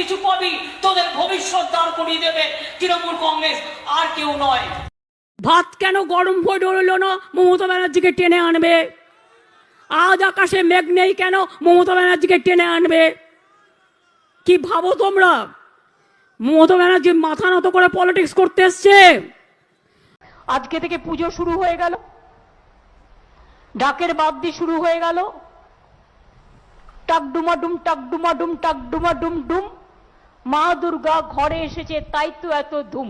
কিছু পাবি, তোদের ভবিষ্যৎ দাঁড় করিয়ে দেবে তৃণমূল কংগ্রেস, আর কেউ নয়। ভাত কেন গরম হয়ে রইল না? মমতা ব্যানার্জিকে টেনে আনবে। আজ আকাশে মেঘ নেই কেন? মমতা ব্যানার্জিকে টেনে আনবে। কি ভাবো তোমরা? মমতা ব্যানার্জি মাথা নত করে পলিটিক্স করতে এসছে। আজকে থেকে পুজো শুরু হয়ে গেল, ডাকের বাদ্যি শুরু হয়ে গেল, টাকডুমাডুম টাকডুমাডুম টাকডুমাডুম ডুম, মা দুর্গা ঘরে এসেছে তাই তো এত ধুম।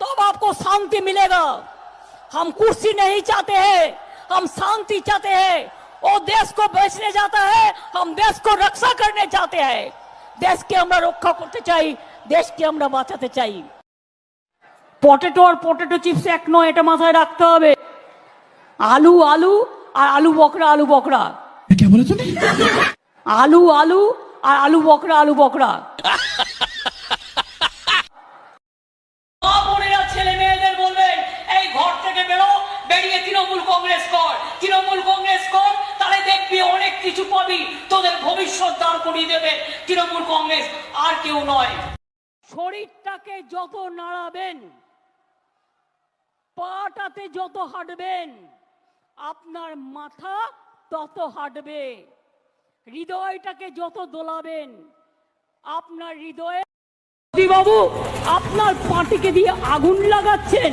तब आपको शांति मिलेगा। हम कुर्सी नहीं चाहते हैं, हम शांति चाहते हैं। वो देश को बेचने जाता है, हम देश को रक्षा करने चाहते हैं। देश के আমরা রক্ষা করতে চাই, দেশকে আমরা বাঁচাতে চাই। পটেটো আর পটেটো চিপস এক নয়, এটা মাথায় রাখতে হবে। আলু আলু আর আলু বকরা আলু বকরা। क्या बोला तूने? আলু আলু আর আলু বকরা আলু বকরা। মা বোনেরা ছেলে মেয়েদের বলবেন, এই ঘর থেকে বেরো, বেরিয়ে তৃণমূল কংগ্রেস কর, তৃণমূল কংগ্রেস কর, তাহলে দেখবি অনেক কিছু পাবি, তোদের ভবিষ্যৎ দাঁড় করিয়ে দেবে তৃণমূল কংগ্রেস, আর কেউ নয়। শরীরটাকে যত নাড়াবেন, পাটাতে যত হাঁটবেন, আপনার মাথা তত হাঁটবে। হৃদয়টাকে যত দোলাবেন, আপনার হৃদয়ে। বাবু, আপনার পার্টিকে দিয়ে আগুন লাগাচ্ছেন।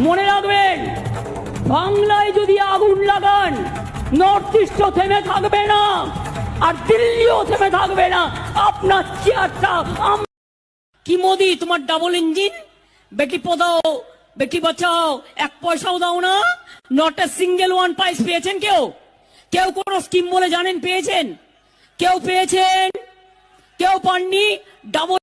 মনে রাখবেন, বাংলায় যদি আগুন লাগান, নর্থ ইস্টও থেমে থাকবে না, আর দিল্লিও থেমে থাকবে না। আপনার চেয়ারটা কি মোদি, তোমার ডাবল ইঞ্জিন? বেটি পড়াও বেটি বাঁচাও, এক পয়সাও দাও না। Not a single one prize পেয়েছেন কেউ? কেউ কোন স্কিম বলে জানেন পেয়েছেন? কেউ পেয়েছেন? কেউ পাননি। ডাবল